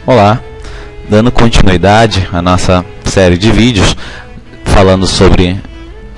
Olá, dando continuidade à nossa série de vídeos falando sobre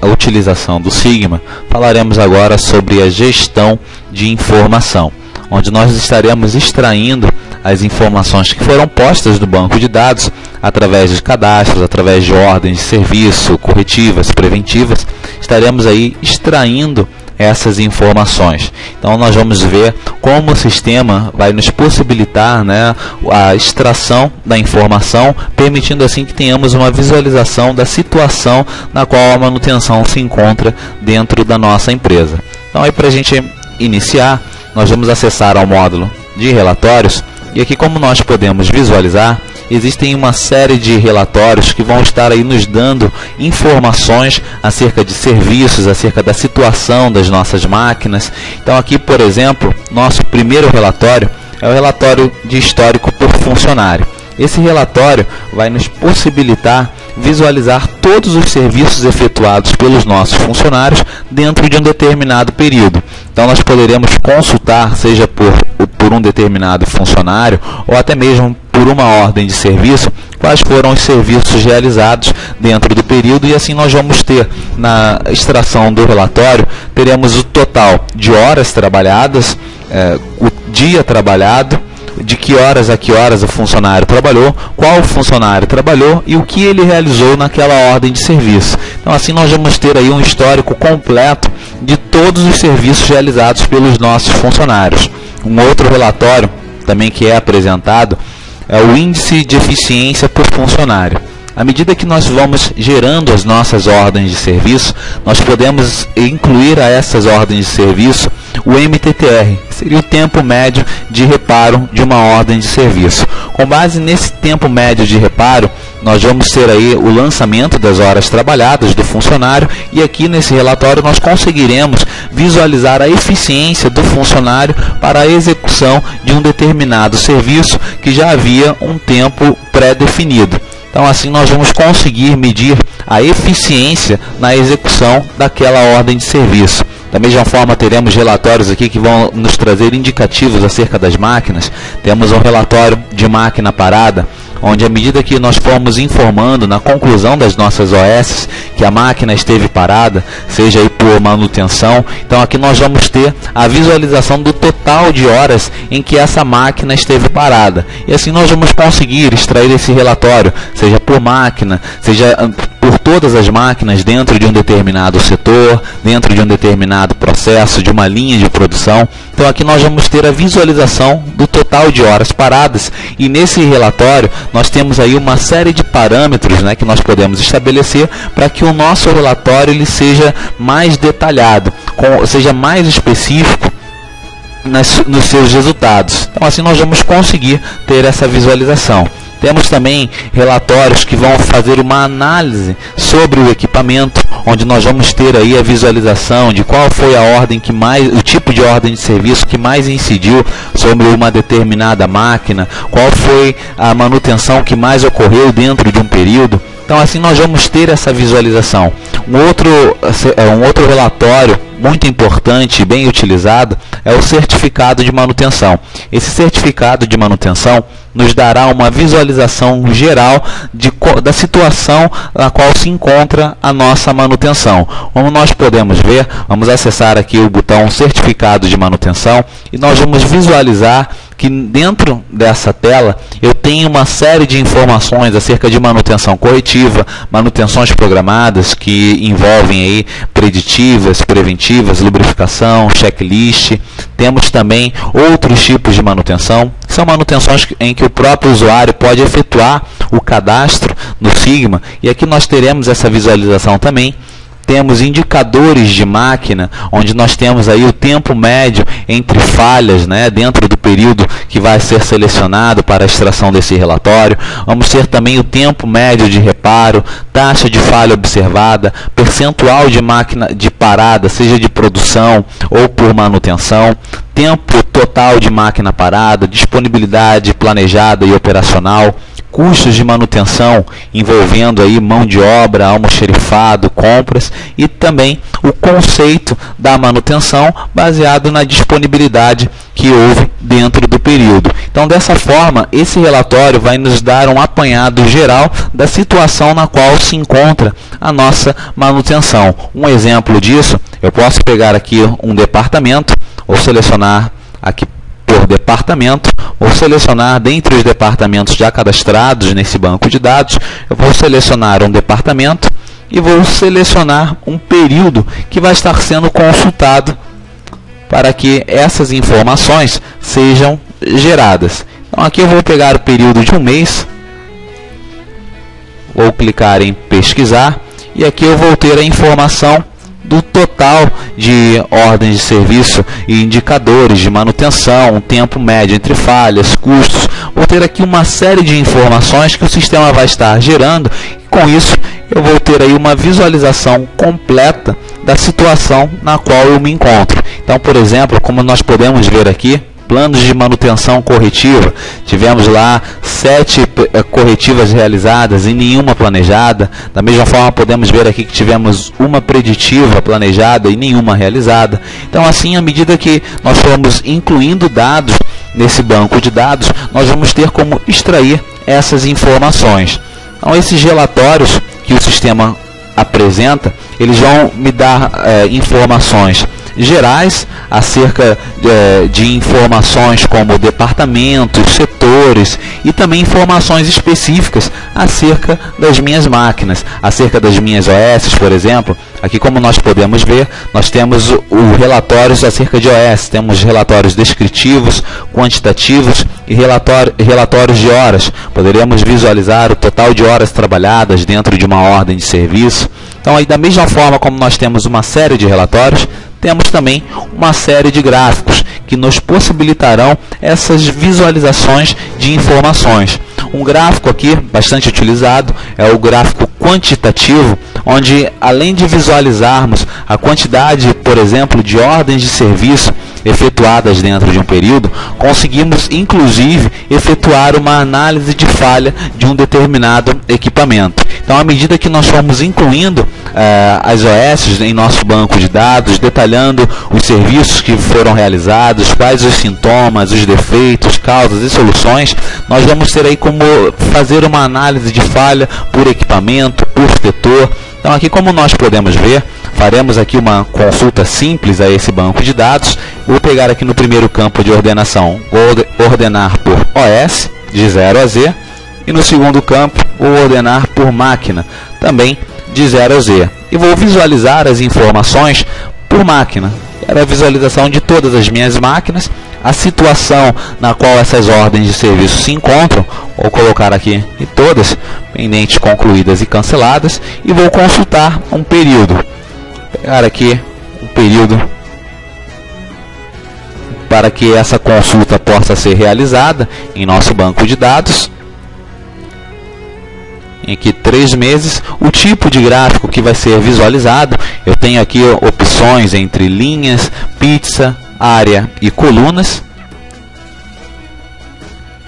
a utilização do Sigma, falaremos agora sobre a gestão de informação, onde nós estaremos extraindo as informações que foram postas do banco de dados através de cadastros, através de ordens de serviço, corretivas, preventivas. Estaremos aí extraindo essas informações. Então nós vamos ver como o sistema vai nos possibilitar, né, a extração da informação, permitindo assim que tenhamos uma visualização da situação na qual a manutenção se encontra dentro da nossa empresa. Então aí, para a gente iniciar, nós vamos acessar ao módulo de relatórios, e aqui, como nós podemos visualizar, existem uma série de relatórios que vão estar aí nos dando informações acerca de serviços, acerca da situação das nossas máquinas. Então aqui, por exemplo, nosso primeiro relatório é o relatório de histórico por funcionário. Esse relatório vai nos possibilitar visualizar todos os serviços efetuados pelos nossos funcionários dentro de um determinado período. Então nós poderemos consultar, seja por um determinado funcionário ou até mesmo por uma ordem de serviço, quais foram os serviços realizados dentro do período, e assim nós vamos ter, na extração do relatório, teremos o total de horas trabalhadas, o dia trabalhado, de que horas a que horas o funcionário trabalhou, qual funcionário trabalhou e o que ele realizou naquela ordem de serviço. Então assim nós vamos ter aí um histórico completo de todos os serviços realizados pelos nossos funcionários. Um outro relatório também que é apresentado é o índice de eficiência por funcionário. À medida que nós vamos gerando as nossas ordens de serviço, nós podemos incluir a essas ordens de serviço o MTTR, que seria o tempo médio de reparo de uma ordem de serviço. Com base nesse tempo médio de reparo, nós vamos ter aí o lançamento das horas trabalhadas do funcionário, e aqui nesse relatório nós conseguiremos visualizar a eficiência do funcionário para a execução de um determinado serviço que já havia um tempo pré-definido. Então assim nós vamos conseguir medir a eficiência na execução daquela ordem de serviço. Da mesma forma, teremos relatórios aqui que vão nos trazer indicativos acerca das máquinas. Temos um relatório de máquina parada, onde à medida que nós formos informando na conclusão das nossas OS que a máquina esteve parada, seja aí por manutenção, então aqui nós vamos ter a visualização do total de horas em que essa máquina esteve parada. E assim nós vamos conseguir extrair esse relatório, seja por máquina, seja por todas as máquinas dentro de um determinado setor, dentro de um determinado processo, de uma linha de produção. Então aqui nós vamos ter a visualização do total de horas paradas, e nesse relatório nós temos aí uma série de parâmetros, né, que nós podemos estabelecer para que o nosso relatório ele seja mais detalhado, seja mais específico nos seus resultados. Então assim nós vamos conseguir ter essa visualização. Temos também relatórios que vão fazer uma análise sobre o equipamento, onde nós vamos ter aí a visualização de qual foi a ordem que mais, o tipo de ordem de serviço que mais incidiu sobre uma determinada máquina, qual foi a manutenção que mais ocorreu dentro de um período. Então assim nós vamos ter essa visualização. Um outro relatório muito importante e bem utilizado é o certificado de manutenção. Esse certificado de manutenção nos dará uma visualização geral da situação na qual se encontra a nossa manutenção. Como nós podemos ver, vamos acessar aqui o botão certificado de manutenção e nós vamos visualizar que dentro dessa tela eu tenho uma série de informações acerca de manutenção corretiva, manutenções programadas que envolvem aí preditivas, preventivas, lubrificação, checklist. Temos também outros tipos de manutenção, que são manutenções em que o próprio usuário pode efetuar o cadastro no Sigma, e aqui nós teremos essa visualização também. Temos indicadores de máquina, onde nós temos aí o tempo médio entre falhas, né, dentro do período que vai ser selecionado para a extração desse relatório. Vamos ter também o tempo médio de reparo, taxa de falha observada, percentual de máquina de parada, seja de produção ou por manutenção, tempo total de máquina parada, disponibilidade planejada e operacional, custos de manutenção, envolvendo aí mão de obra, almoxerifado, compras, e também o conceito da manutenção baseado na disponibilidade que houve dentro do período. Então, dessa forma, esse relatório vai nos dar um apanhado geral da situação na qual se encontra a nossa manutenção. Um exemplo disso, eu posso pegar aqui um departamento, ou selecionar aqui por departamento, vou selecionar dentre os departamentos já cadastrados nesse banco de dados, eu vou selecionar um departamento e vou selecionar um período que vai estar sendo consultado para que essas informações sejam geradas. Então aqui eu vou pegar o período de um mês, vou clicar em pesquisar e aqui eu vou ter a informação do total de ordens de serviço e indicadores de manutenção, tempo médio entre falhas, custos. Vou ter aqui uma série de informações que o sistema vai estar gerando e com isso eu vou ter aí uma visualização completa da situação na qual eu me encontro. Então, por exemplo, como nós podemos ver aqui, planos de manutenção corretiva, tivemos lá 7 corretivas realizadas e nenhuma planejada. Da mesma forma, podemos ver aqui que tivemos uma preditiva planejada e nenhuma realizada. Então, assim, à medida que nós formos incluindo dados nesse banco de dados, nós vamos ter como extrair essas informações. Então, esses relatórios que o sistema apresenta, eles vão me dar informações gerais acerca de informações como departamentos, setores e também informações específicas acerca das minhas máquinas, acerca das minhas OS, por exemplo. Aqui, como nós podemos ver, nós temos os relatórios acerca de OS, temos relatórios descritivos, quantitativos e relatórios de horas. Poderíamos visualizar o total de horas trabalhadas dentro de uma ordem de serviço. Então, aí, da mesma forma como nós temos uma série de relatórios, temos também uma série de gráficos que nos possibilitarão essas visualizações de informações. Um gráfico aqui bastante utilizado é o gráfico quantitativo, onde além de visualizarmos a quantidade, por exemplo, de ordens de serviço efetuadas dentro de um período, conseguimos inclusive efetuar uma análise de falha de um determinado equipamento. Então, à medida que nós formos incluindo as OS em nosso banco de dados, detalhando os serviços que foram realizados, quais os sintomas, os defeitos, causas e soluções, nós vamos ter aí como fazer uma análise de falha por equipamento, por setor. Então, aqui, como nós podemos ver, faremos aqui uma consulta simples a esse banco de dados. Vou pegar aqui no primeiro campo de ordenação, vou ordenar por OS, de 0 a Z, e no segundo campo, vou ordenar por máquina, também de 0 a Z. E vou visualizar as informações por máquina. Era a visualização de todas as minhas máquinas, a situação na qual essas ordens de serviço se encontram. Vou colocar aqui em todas, pendentes concluídas e canceladas, e vou consultar um período. Vou pegar aqui um período para que essa consulta possa ser realizada em nosso banco de dados. Aqui 3 meses, o tipo de gráfico que vai ser visualizado, eu tenho aqui opções entre linhas, pizza, área e colunas.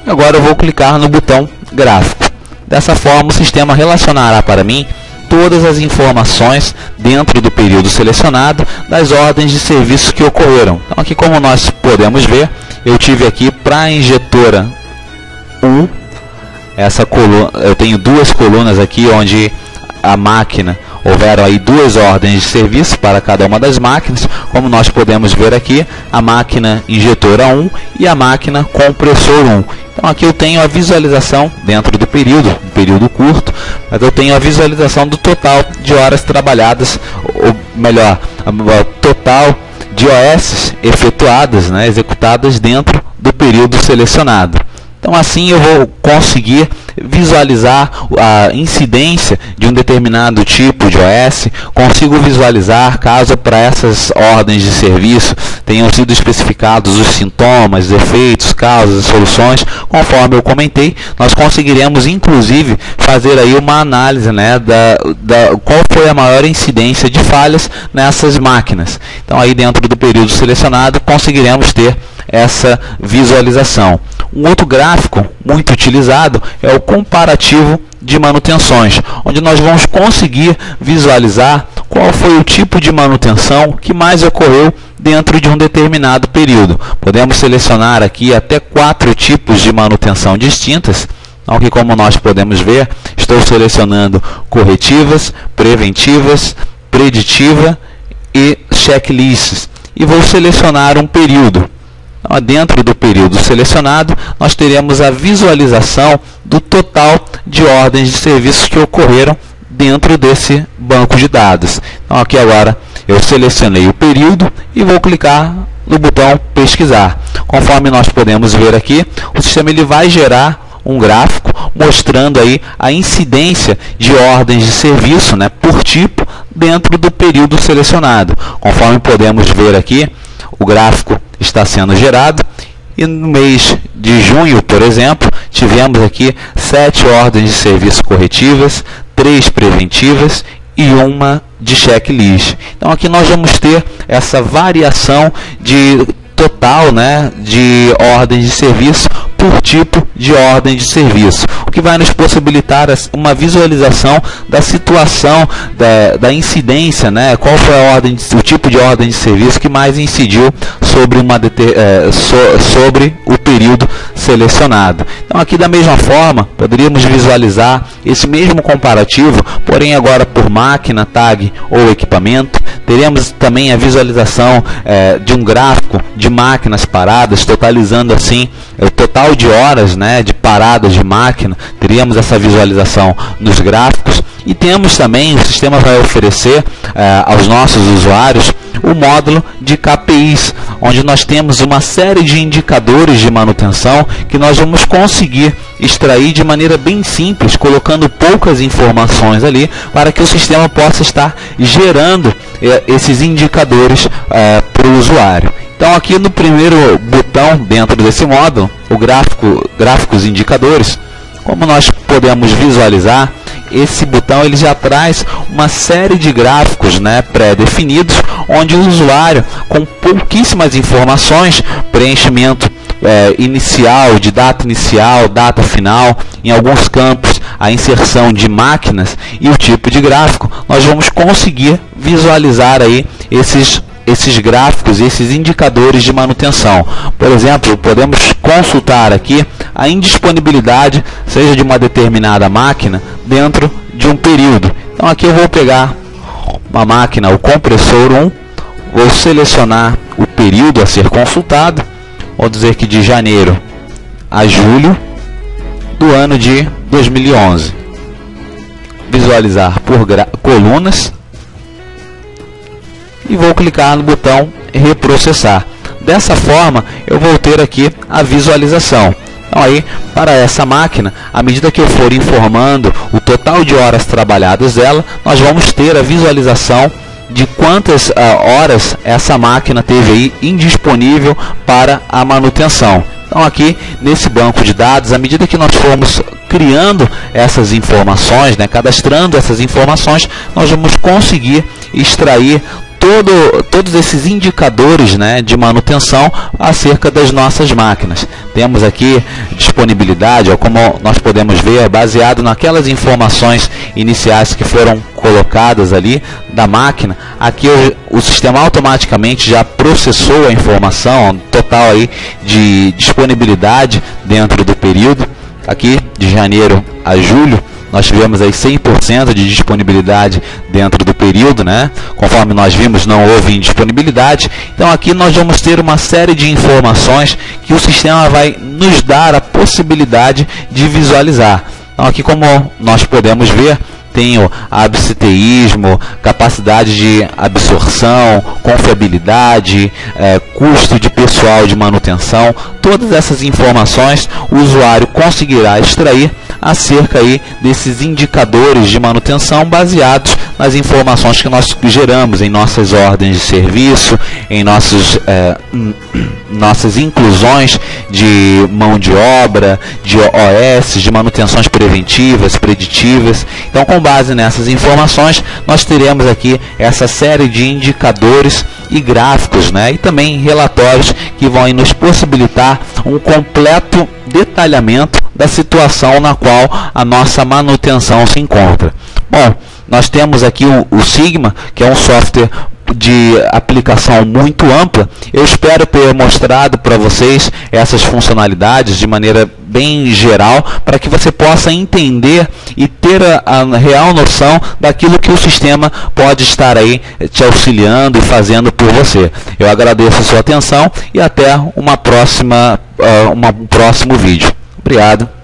Agora eu vou clicar no botão gráfico. Dessa forma, o sistema relacionará para mim todas as informações dentro do período selecionado das ordens de serviço que ocorreram. Então, aqui, como nós podemos ver, eu tive aqui para a injetora 1, essa coluna, eu tenho 2 colunas aqui onde a máquina, houveram aí 2 ordens de serviço para cada uma das máquinas. Como nós podemos ver aqui, a máquina injetora 1 e a máquina compressor 1. Então, aqui eu tenho a visualização dentro do período, um período curto, mas eu tenho a visualização do total de horas trabalhadas, ou melhor, o total de OS efetuadas, né, executadas dentro do período selecionado. Então, assim eu vou conseguir visualizar a incidência de um determinado tipo de OS, consigo visualizar caso para essas ordens de serviço tenham sido especificados os sintomas, defeitos, causas e soluções. Conforme eu comentei, nós conseguiremos inclusive fazer aí uma análise, né, qual foi a maior incidência de falhas nessas máquinas. Então, aí dentro do período selecionado conseguiremos ter essa visualização. Um outro gráfico muito utilizado é o comparativo de manutenções, onde nós vamos conseguir visualizar qual foi o tipo de manutenção que mais ocorreu dentro de um determinado período. Podemos selecionar aqui até 4 tipos de manutenção distintas. Aqui, como nós podemos ver, estou selecionando corretivas, preventivas, preditiva e checklists. E vou selecionar um período. Então, dentro do período selecionado, nós teremos a visualização do total de ordens de serviços que ocorreram dentro desse banco de dados. Então, aqui agora eu selecionei o período e vou clicar no botão pesquisar. Conforme nós podemos ver aqui, o sistema ele vai gerar um gráfico mostrando aí a incidência de ordens de serviço, né, por tipo dentro do período selecionado. Conforme podemos ver aqui, o gráfico está sendo gerado e no mês de junho, por exemplo, tivemos aqui 7 ordens de serviço corretivas, 3 preventivas e 1 de checklist. Então aqui nós vamos ter essa variação de total, né, de ordens de serviço por tipo de ordem de serviço, o que vai nos possibilitar uma visualização da situação da incidência, né, qual foi a ordem, o tipo de ordem de serviço que mais incidiu sobre sobre o período selecionado. Então aqui da mesma forma poderíamos visualizar esse mesmo comparativo, porém agora por máquina, tag ou equipamento. Teremos também a visualização de um gráfico de máquinas paradas, totalizando assim o total de horas, né, de paradas de máquina. Teríamos essa visualização nos gráficos. E temos também, o sistema vai oferecer aos nossos usuários o módulo de KPIs, onde nós temos uma série de indicadores de manutenção que nós vamos conseguir extrair de maneira bem simples, colocando poucas informações ali, para que o sistema possa estar gerando esses indicadores para o usuário. Então aqui no primeiro botão dentro desse módulo, o gráficos indicadores, como nós podemos visualizar, esse botão ele já traz uma série de gráficos, né, pré-definidos, onde o usuário, com pouquíssimas informações, preenchimento inicial, de data inicial, data final, em alguns campos a inserção de máquinas e o tipo de gráfico, nós vamos conseguir visualizar aí esses gráficos e esses indicadores de manutenção. Por exemplo, podemos consultar aqui a indisponibilidade, seja de uma determinada máquina, dentro de um período. Então aqui eu vou pegar uma máquina, o compressor 1, vou selecionar o período a ser consultado, vou dizer que de janeiro a julho do ano de 2011. Visualizar por colunas. E vou clicar no botão reprocessar. Dessa forma, eu vou ter aqui a visualização. Então aí, para essa máquina, à medida que eu for informando o total de horas trabalhadas dela, nós vamos ter a visualização de quantas horas essa máquina teve aí indisponível para a manutenção. Então aqui, nesse banco de dados, à medida que nós formos criando essas informações, né, cadastrando essas informações, nós vamos conseguir extrair todos esses indicadores, né, de manutenção acerca das nossas máquinas. Temos aqui disponibilidade, como nós podemos ver, baseado naquelas informações iniciais que foram colocadas ali da máquina. Aqui o sistema automaticamente já processou a informação total aí de disponibilidade dentro do período. Aqui de janeiro a julho nós tivemos aí 100% de disponibilidade dentro do período, né? Conforme nós vimos, não houve indisponibilidade. Então aqui nós vamos ter uma série de informações que o sistema vai nos dar a possibilidade de visualizar. Então aqui, como nós podemos ver, tenho absenteísmo, capacidade de absorção, confiabilidade, custo de pessoal de manutenção. Todas essas informações o usuário conseguirá extrair acerca aí desses indicadores de manutenção baseados nas informações que nós geramos em nossas ordens de serviço, em nossas inclusões de mão de obra, de OS, de manutenções preventivas, preditivas. Então, com base nessas informações, nós teremos aqui essa série de indicadores e gráficos, né? E também relatórios que vão nos possibilitar um completo detalhamento da situação na qual a nossa manutenção se encontra. Bom, nós temos aqui o Sigma, que é um software de aplicação muito ampla. Eu espero ter mostrado para vocês essas funcionalidades de maneira bem geral, para que você possa entender e ter a real noção daquilo que o sistema pode estar aí te auxiliando e fazendo por você. Eu agradeço a sua atenção e até um próximo vídeo. Obrigado.